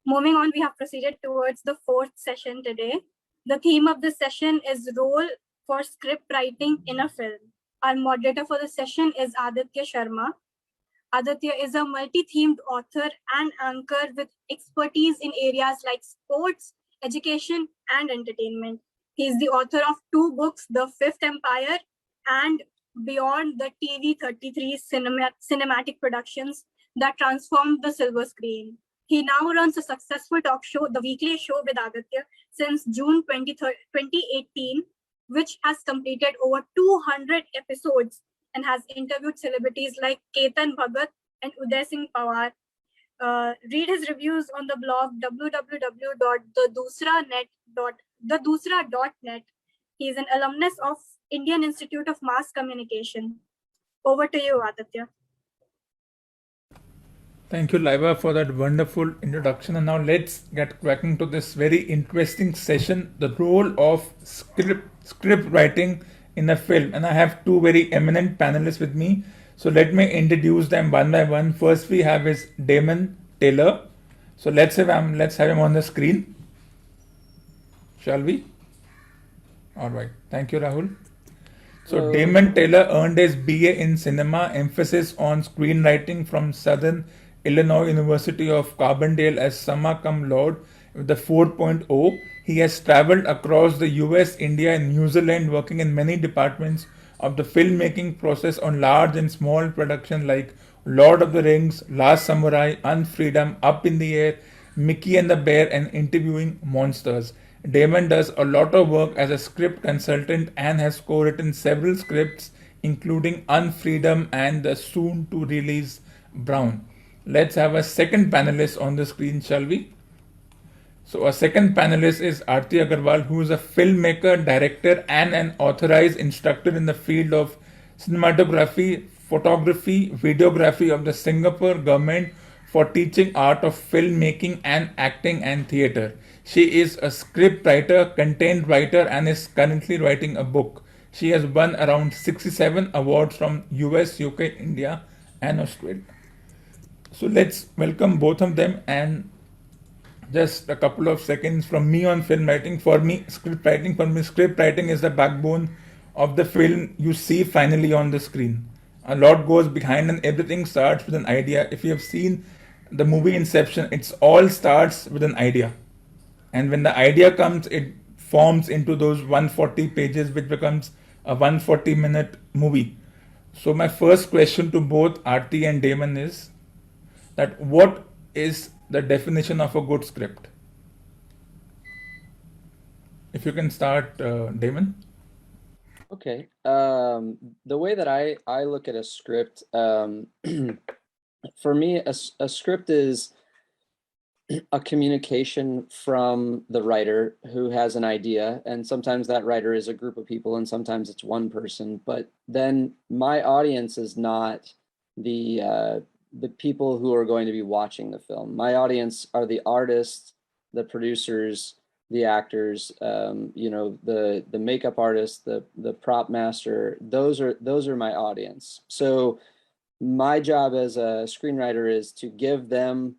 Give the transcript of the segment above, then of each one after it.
Moving on, we have proceeded towards the fourth session today. The theme of this session is role for script writing in a film. Our moderator for the session is Aditya Sharma. Aditya is a multi-themed author and anchor with expertise in areas like sports, education, and entertainment. He is the author of 2 books, The Fifth Empire and Beyond the TV 33 cinematic productions that transformed the silver screen. He now runs a successful talk show, The Weekly Show with Aditya, since June 2018, which has completed over 200 episodes and has interviewed celebrities like Ketan Bhagat and Uday Singh Pawar. Read his reviews on the blog www.thedusra.net. He is an alumnus of Indian Institute of Mass Communication. Over to you, Aditya. Thank you, Laiva, for that wonderful introduction. And now let's get cracking to this very interesting session, the role of script writing in a film. And I have 2 very eminent panelists with me. So let me introduce them one by one. First we have is Damon Taylor. So let's have him on the screen. Shall we? All right. Thank you, Rahul. So Damon Taylor earned his BA in cinema, emphasis on screenwriting from Southern Illinois University of Carbondale as summa cum laude with the 4.0. He has traveled across the US, India, and New Zealand, working in many departments of the filmmaking process on large and small productions like Lord of the Rings, Last Samurai, Unfreedom, Up in the Air, Mickey and the Bear, and Interviewing Monsters. Damon does a lot of work as a script consultant and has co-written several scripts, including Unfreedom and the soon-to-release Brown. Let's have a second panelist on the screen, shall we? So our second panelist is Aart Agrawal, who is a filmmaker, director, and an authorized instructor in the field of cinematography, photography, videography of the Singapore government for teaching art of filmmaking and acting and theatre. She is a script writer, content writer, and is currently writing a book. She has won around 67 awards from US, UK, India, and Australia. So let's welcome both of them, and just a couple of seconds from me on film writing. For me, script writing is the backbone of the film you see finally on the screen. A lot goes behind and everything starts with an idea. If you have seen the movie Inception, it all starts with an idea. And when the idea comes, it forms into those 140 pages, which becomes a 140-minute movie. So my first question to both Aarti and Damon is that what is the definition of a good script? If you can start, Damon. Okay. The way that I look at a script, for me, a script is a communication from the writer who has an idea, and sometimes that writer is a group of people and sometimes it's one person, but then my audience is not the people who are going to be watching the film. My audience are the artists, the producers, the actors, the makeup artist, the prop master. Those are my audience. So my job as a screenwriter is to give them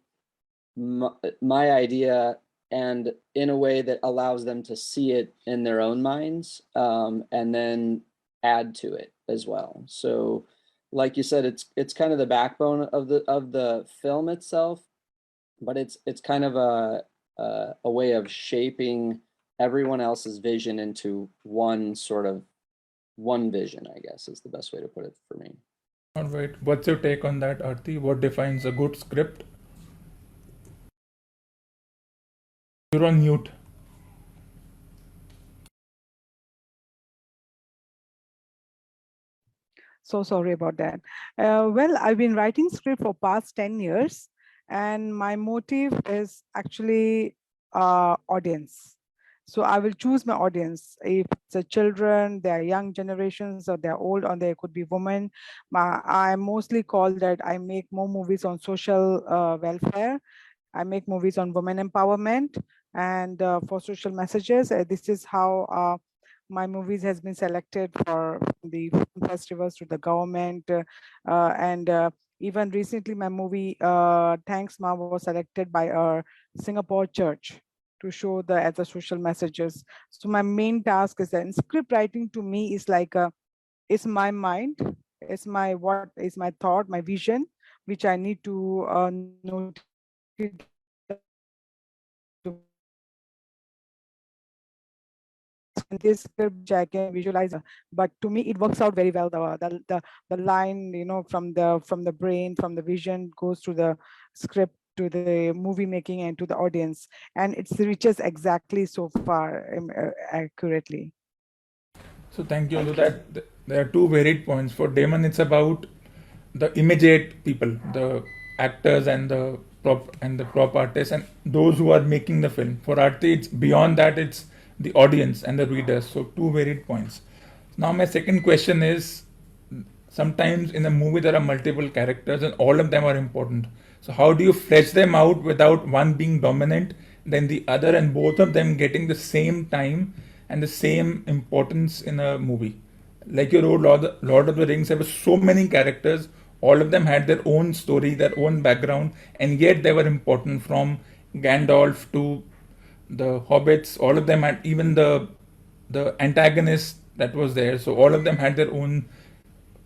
my idea, and in a way that allows them to see it in their own minds, and then add to it as well. So like you said, it's kind of the backbone of the film itself, but it's kind of a way of shaping everyone else's vision into one vision, I guess is the best way to put it for me. All right. What's your take on that, Aarti? What defines a good script? You're on mute. So sorry about that. Well, I've been writing script for past 10 years, and my motive is actually audience. So I will choose my audience. If it's a children, they're young generations, or they're old, or they could be women. I mostly call that I make more movies on social welfare. I make movies on women empowerment and for social messages. This is how my movies has been selected for the film festivals to the government, and Even recently, my movie Thanks Ma was selected by a Singapore church to show the as a social messages. So my main task is that in script writing to me is like it's my mind, it's my what is my thought, my vision, which I need to note it down to this script which I can visualize. But to me, it works out very well. The line, from the brain, from the vision goes to the script, to the movie making, and to the audience, and it reaches exactly so far accurately. So thank you. So that there are two varied points. For Damon, it's about the immediate people, the actors and the prop artists, and those who are making the film. For Aarti, it's beyond that. It's the audience and the readers. So two varied points. Now my second question is: sometimes in a movie there are multiple characters and all of them are important. So how do you flesh them out without one being dominant, then the other, and both of them getting the same time and the same importance in a movie? Like you wrote Lord of the Rings, there were so many characters, all of them had their own story, their own background, and yet they were important, from Gandalf to the hobbits. All of them had, even the antagonist that was there, so all of them had their own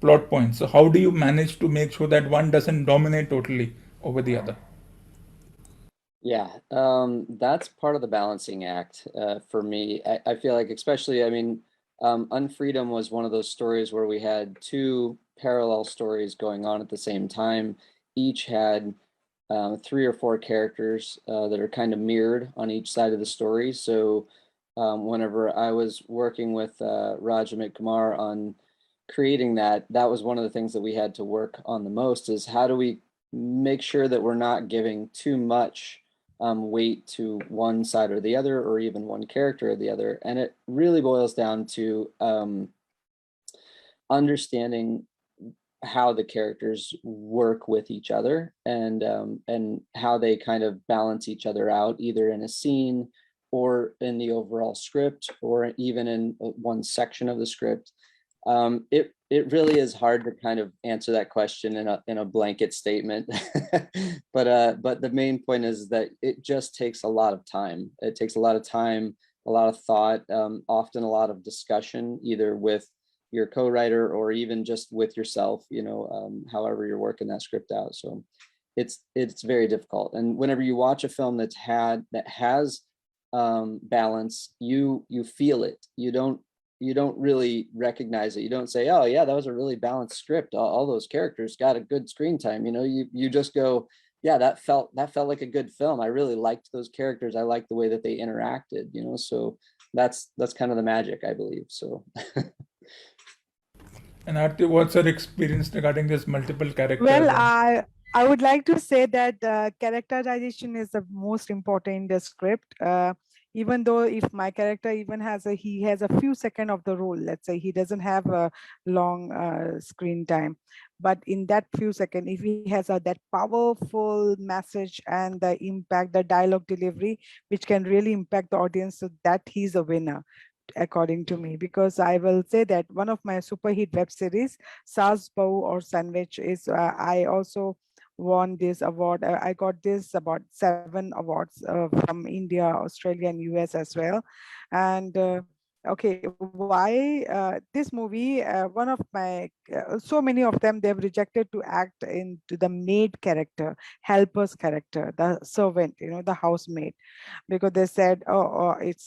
plot points. So how do you manage to make sure that one doesn't dominate totally over the other? Yeah, that's part of the balancing act for me. I feel like, especially, I mean, Unfreedom was one of those stories where we had two parallel stories going on at the same time. Each had 3 or 4 characters that are kind of mirrored on each side of the story. So whenever I was working with Rajamit Kumar on creating that, that was one of the things that we had to work on the most, is how do we make sure that we're not giving too much weight to one side or the other, or even one character or the other. And it really boils down to understanding how the characters work with each other, and how they kind of balance each other out, either in a scene or in the overall script, or even in one section of the script. It really is hard to kind of answer that question in a blanket statement, but the main point is that it just takes a lot of time. It takes a lot of time, a lot of thought, often a lot of discussion, either with your co-writer or even just with yourself, however you're working that script out. So it's very difficult. And whenever you watch a film that has balance, you feel it. You don't really recognize it. You don't say, oh yeah, that was a really balanced script. All those characters got a good screen time. You just go, yeah, that felt like a good film. I really liked those characters. I liked the way that they interacted, so that's kind of the magic, I believe. So And Aarti, what's your experience regarding this multiple characters? Well, I would like to say that characterization is the most important in the script. Even though if my character even he has a few seconds of the role, let's say he doesn't have a long screen time, but in that few seconds, if he has that powerful message and the impact, the dialogue delivery, which can really impact the audience, so that he's a winner, according to me. Because I will say that one of my super hit web series, Saas Bahu or Sandwich, is I also won this award. I got this about 7 awards from India, Australia, and US as well. And okay, why this movie? One of my so many of them, they've rejected to act into the maid character, helper's character, the servant, the housemaid, because they said, oh, it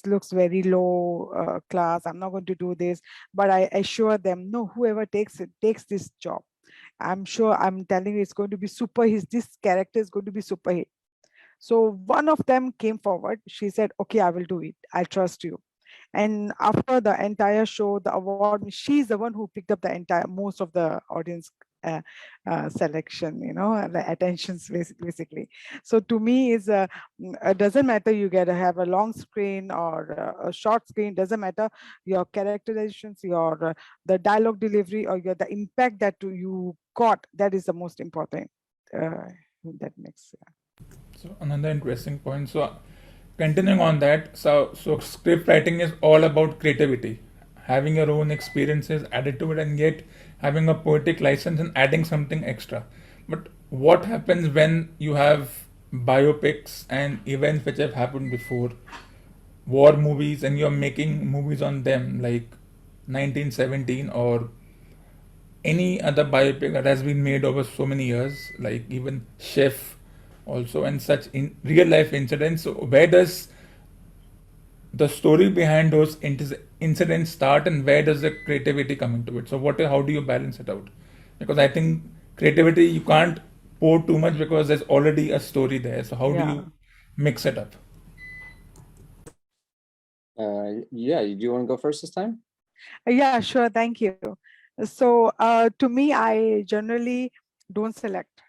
looks very low class, I'm not going to do this. But I assure them, no, whoever takes this job, I'm sure, I'm telling you, it's going to be super. This character is going to be super hit. So one of them came forward. She said, okay, I will do it. I trust you. And after the entire show, the award, she's the one who picked up the entire, most of the audience selection, the attentions basically. So to me, it doesn't matter you have a long screen or a short screen, doesn't matter. Your characterizations, your the dialogue delivery, or the impact that you got, that is the most important. That makes So another interesting point. So continuing on that, so script writing is all about creativity. having your own experiences added to it, and yet having a poetic license and adding something extra. But what happens when you have biopics and events which have happened before, war movies, and you're making movies on them, like 1917 or any other biopic that has been made over so many years, like even Chef also, and such in real life incidents? So where does the story behind those incidents start, and where does the creativity come into it? So how do you balance it out? Because I think creativity, you can't pour too much because there's already a story there. So how do Yeah. you mix it up? Yeah, do you want to go first this time? Yeah, sure. Thank you. So to me, I generally don't select,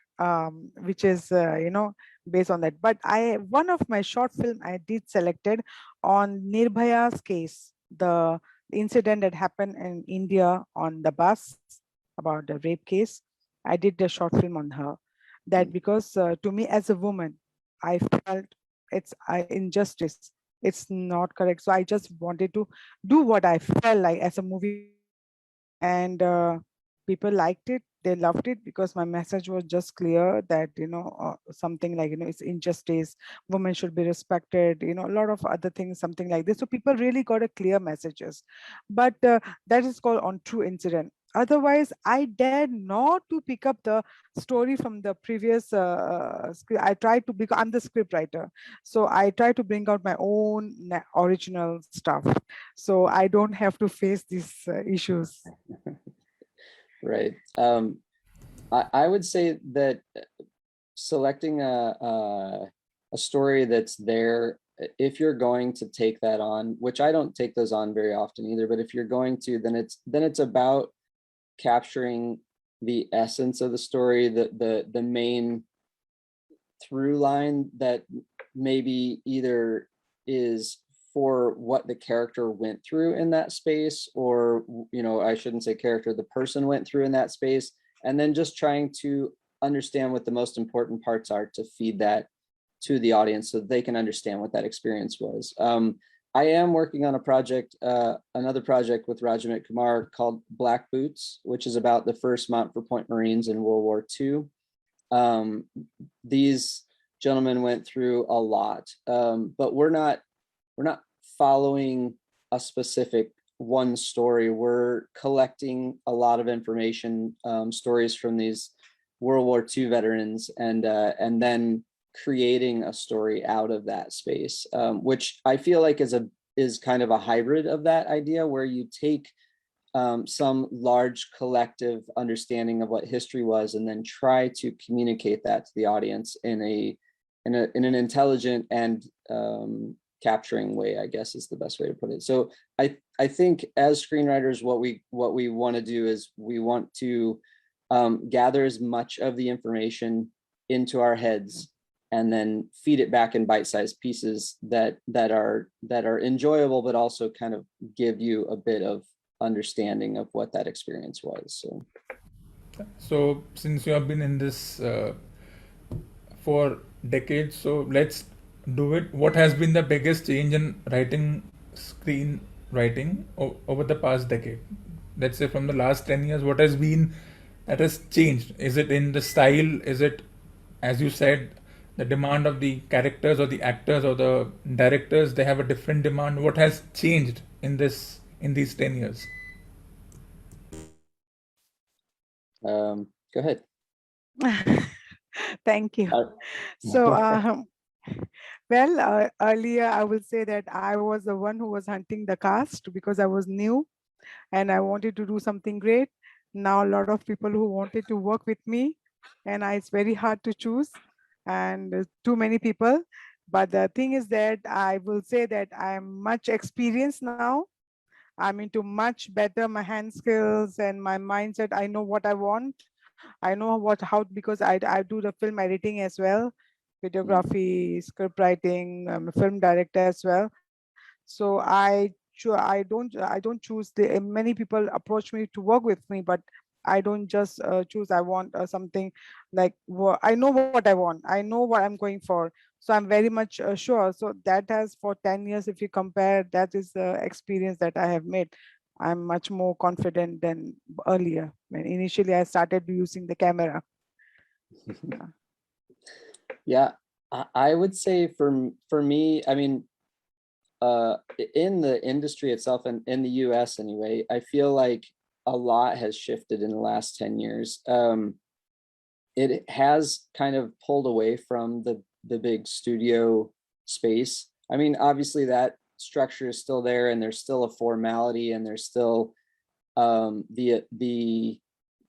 which is, based on that. But one of my short film I did selected on Nirbhaya's case, the incident that happened in India on the bus about the rape case. I did a short film on her. That because to me as a woman, I felt it's injustice. It's not correct. So I just wanted to do what I felt like as a movie maker, and people liked it. They loved it because my message was just clear that something like it's injustice. Women should be respected. A lot of other things, something like this. So people really got a clear messages, but that is called on true incident. Otherwise, I dared not to pick up the story from the previous script. I tried to because I'm the script writer, so I try to bring out my own original stuff, so I don't have to face these issues. Right. I would say that selecting a story that's there, if you're going to take that on, which I don't take those on very often either, but if you're going to, then it's about capturing the essence of the story, the main through line that maybe either is for what the character went through in that space, or I shouldn't say character, the person went through in that space, and then just trying to understand what the most important parts are to feed that to the audience so that they can understand what that experience was. I am working on a project, another project with Rajamit Kumar called Black Boots, which is about the first Montfort Point Marines in World War II. These gentlemen went through a lot, but we're not following a specific one story. We're collecting a lot of information, stories from these World War II veterans, and then creating a story out of that space, which I feel like is kind of a hybrid of that idea, where you take some large collective understanding of what history was, and then try to communicate that to the audience in an intelligent and capturing way, I guess is the best way to put it. So I think as screenwriters, what we want to do is we want to gather as much of the information into our heads and then feed it back in bite-sized pieces that are enjoyable, but also kind of give you a bit of understanding of what that experience was. So since you have been in this for decades, so let's do it. What has been the biggest change in writing screenwriting over the past decade? Let's say from the last 10 years, what has been that has changed? Is it in the style? Is it, as you said, the demand of the characters or the actors or the directors? They have a different demand. What has changed in these 10 years? Go ahead. Thank you. So, well, earlier I will say that I was the one who was hunting the cast because I was new and I wanted to do something great. Now, a lot of people who wanted to work with me, and it's very hard to choose, and too many people. But the thing is that I will say that I'm much experienced now. I'm into much better my hand skills and my mindset. I know what I want. I know how, because I do the film editing as well, videography, script writing, I'm a film director as well. So I don't choose the many people approach me to work with me, but I don't just choose. I want something like I know what I want. I know what I'm going for. So I'm very much sure. So that has for 10 years, if you compare, that is the experience that I have made. I'm much more confident than earlier. When initially I started using the camera. Yeah, I would say for me, I mean, in the industry itself and in the US anyway, I feel like a lot has shifted in the last 10 years. It has kind of pulled away from the big studio space. I mean, obviously that structure is still there and there's still a formality and there's still the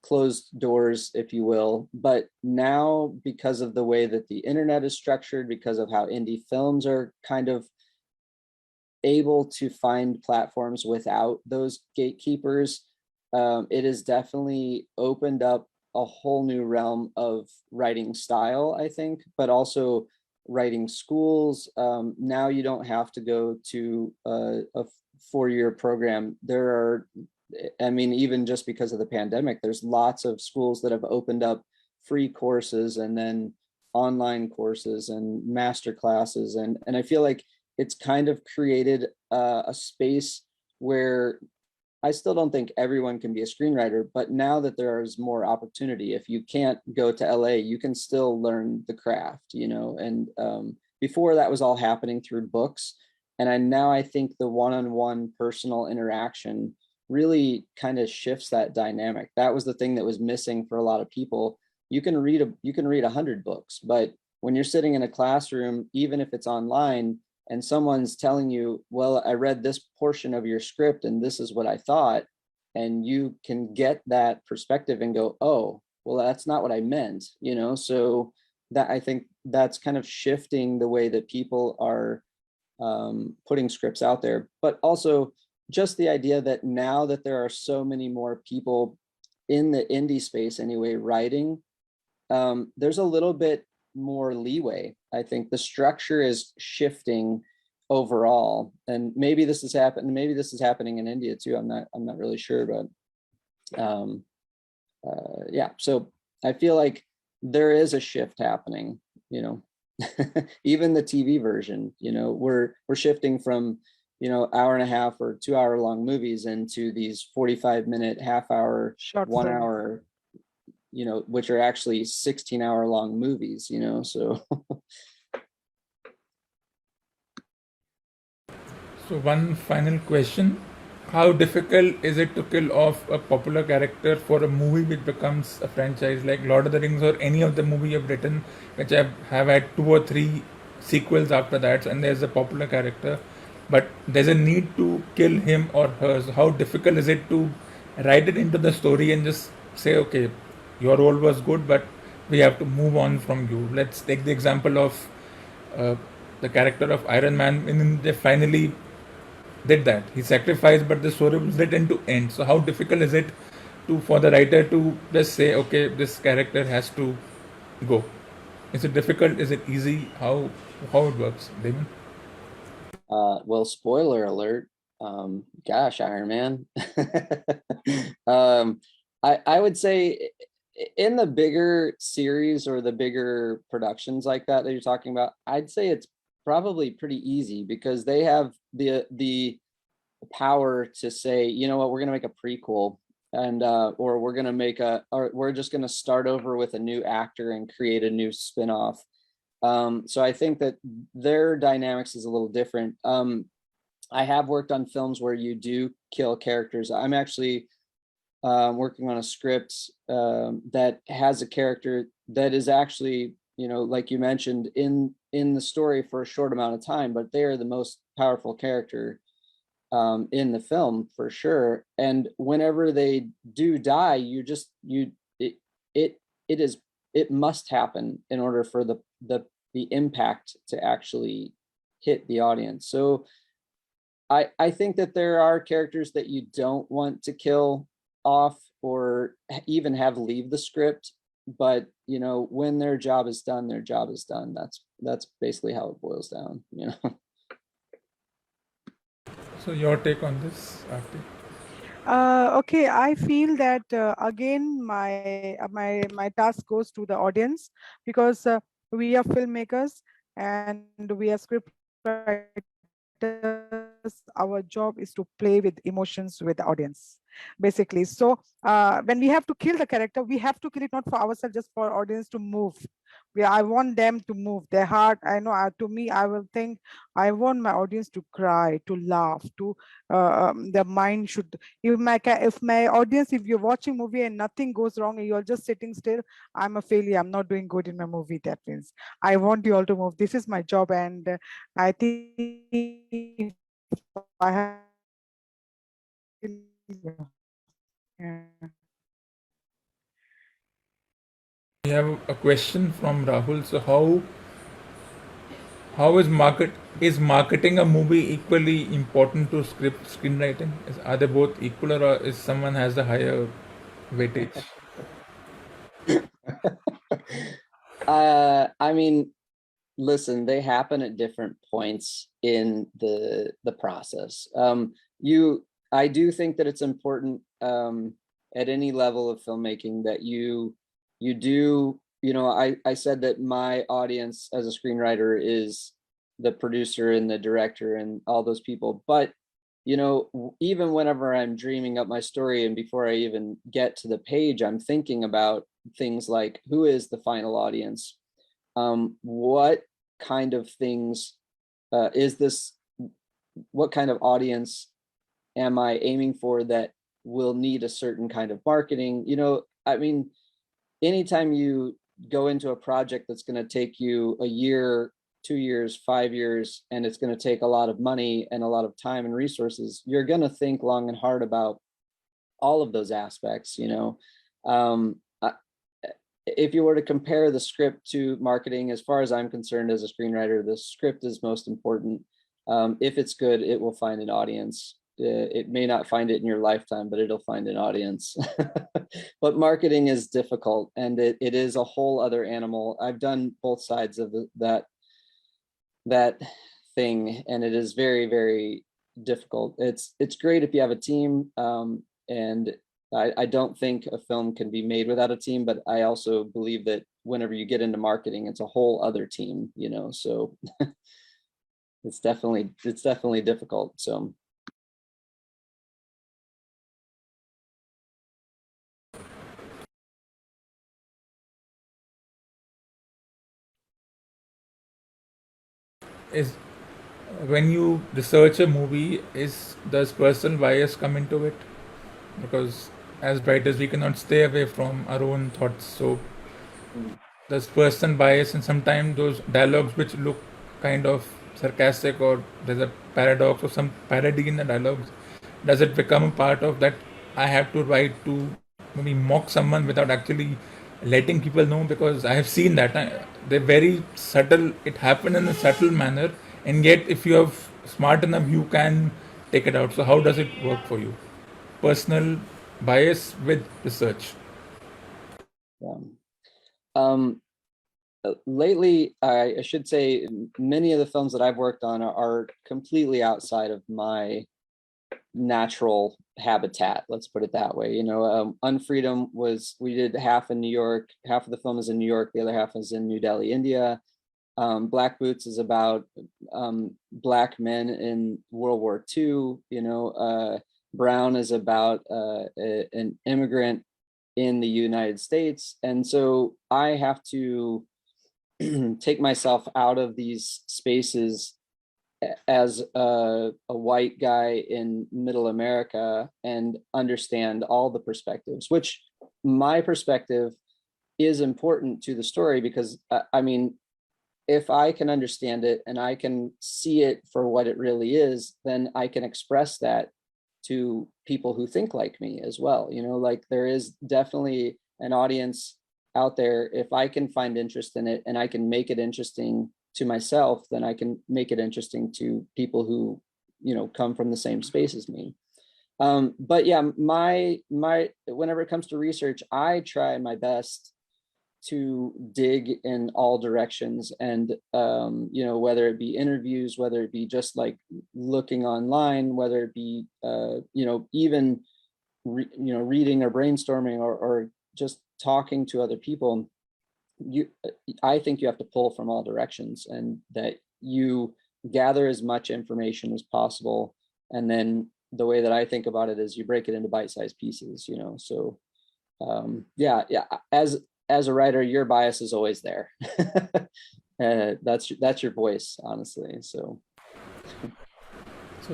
closed doors, if you will. But now, because of the way that the internet is structured, because of how indie films are kind of able to find platforms without those gatekeepers, it has definitely opened up a whole new realm of writing style, I think, but also writing schools. Now you don't have to go to a four-year program. There are, I mean, even just because of the pandemic, there's lots of schools that have opened up free courses and then online courses and master classes. And I feel like it's kind of created a space where I still don't think everyone can be a screenwriter, but now that there is more opportunity, if you can't go to LA, you can still learn the craft, you know, and before that was all happening through books. And now I think the one-on-one personal interaction really kind of shifts that dynamic. That was the thing that was missing for a lot of people. You can read 100 books, but when you're sitting in a classroom, even if it's online, and someone's telling you, well, I read this portion of your script and this is what I thought, and you can get that perspective and go, oh, well, that's not what I meant, you know? So that, I think that's kind of shifting the way that people are putting scripts out there. But also just the idea that now that there are so many more people in the indie space anyway, writing, there's a little bit more leeway. I think the structure is shifting overall, and maybe this is happening in India too. I'm not really sure, but yeah. So I feel like there is a shift happening, you know. Even the TV version, you know, we're shifting from, you know, hour and a half or 2 hour long movies into these 45-minute, half hour, Short 1 film. hour, you know, which are actually 16-hour long movies, you know, so. So one final question. How difficult is it to kill off a popular character for a movie which becomes a franchise, like Lord of the Rings or any of the movie you've written, which have had 2 or 3 sequels after that, and there's a popular character, but there's a need to kill him or her. So how difficult is it to write it into the story and just say, okay, your role was good, but we have to move on from you. Let's take the example of the character of Iron Man, and they finally did that. He sacrificed, but the story was written to end. So how difficult is it for the writer to just say, okay, this character has to go? Is it difficult? Is it easy? How it works, Damon? Well, spoiler alert. Gosh, Iron Man. I would say in the bigger series or the bigger productions like that you're talking about, I'd say it's probably pretty easy because they have the power to say, you know what, we're gonna make a prequel, and or we're gonna or we're just gonna start over with a new actor and create a new spin-off. So I think that their dynamics is a little different. I have worked on films where you do kill characters. I'm actually working on a script that has a character that is actually, you know, like you mentioned, in the story for a short amount of time, but they are the most powerful character in the film for sure. And whenever they do die, it must happen in order for the impact to actually hit the audience. So I think that there are characters that you don't want to kill off or even have leave the script, but you know, when their job is done, their job is done. That's basically how it boils down, you know. So your take on this, Aarti? Okay, I feel that again, my task goes to the audience, because we are filmmakers and we are script writers. our job is to play with emotions with the audience, basically. So when we have to kill the character, we have to kill it not for ourselves, just for audience to move. I want them to move their heart. I know, to me, I will think, I want my audience to cry, to laugh, to their mind should. If my audience, if you're watching movie and nothing goes wrong and you're just sitting still, I'm a failure. I'm not doing good in my movie. That means I want you all to move. This is my job, and I think I have. Yeah. We have a question from Rahul. So how is marketing a movie equally important to screenwriting? Are they both equal, or is someone has the higher weightage? I mean, listen, they happen at different points in the process. I do think that it's important at any level of filmmaking that you do, I said that my audience as a screenwriter is the producer and the director and all those people, but even whenever I'm dreaming up my story and before I even get to the page, I'm thinking about things like, who is the final audience? What kind of things is this? What kind of audience am I aiming for that will need a certain kind of marketing? I mean, anytime you go into a project that's going to take you a year, 2 years, 5 years, and it's going to take a lot of money and a lot of time and resources, you're going to think long and hard about all of those aspects. If you were to compare the script to marketing, as far as I'm concerned as a screenwriter, the script is most important. If it's good, it will find an audience. It may not find it in your lifetime, but it'll find an audience. But marketing is difficult, and it is a whole other animal. I've done both sides of that thing, and it is very, very difficult. It's great if you have a team, and I don't think a film can be made without a team, but I also believe that whenever you get into marketing, it's a whole other team, so it's definitely difficult. So. Is when you research a movie, does personal bias come into it? Because as writers, we cannot stay away from our own thoughts. So there's personal bias, and sometimes those dialogues which look kind of sarcastic, or there's a paradox or some parody in the dialogues, does it become a part of that? I have to write to maybe mock someone without actually letting people know, because I have seen that they're very subtle. It happened in a subtle manner, and yet if you are smart enough, you can take it out. So how does it work for you? Personal bias with research. Lately, I should say, many of the films that I've worked on are completely outside of my natural habitat, let's put it that way. Unfreedom we did half in New York, half of the film is in New York, the other half is in New Delhi, India. Black Boots is about Black men in World War II. Brown is about an immigrant in the United States. And so I have to take myself out of these spaces as a white guy in middle America and understand all the perspectives, which my perspective is important to the story, because if I can understand it and I can see it for what it really is, then I can express that to people who think like me as well. Like there is definitely an audience out there. If I can find interest in it and I can make it interesting to myself, then I can make it interesting to people who, come from the same space as me. But yeah, my whenever it comes to research, I try my best to dig in all directions, and whether it be interviews, whether it be just like looking online, whether it be even reading or brainstorming or just talking to other people, I think you have to pull from all directions, and that you gather as much information as possible. And then the way that I think about it is you break it into bite-sized pieces, you know? So yeah. As a writer, your bias is always there. That's your voice, honestly. So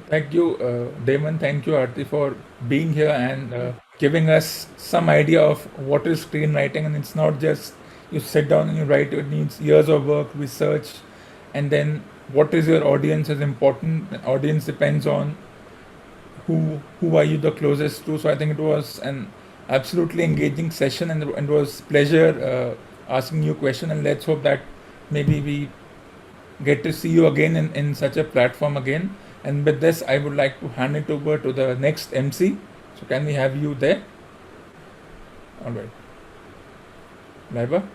thank you, Damon. Thank you, Aarti, for being here and giving us some idea of what is screenwriting. And it's not just you sit down and you write. It needs years of work, research, and then what is your audience is important. The audience depends on who are you the closest to. So I think it was an absolutely engaging session, and it was pleasure asking you a question. And let's hope that maybe we get to see you again in such a platform again. And with this, I would like to hand it over to the next MC. So can we have you there? All right. Laiba?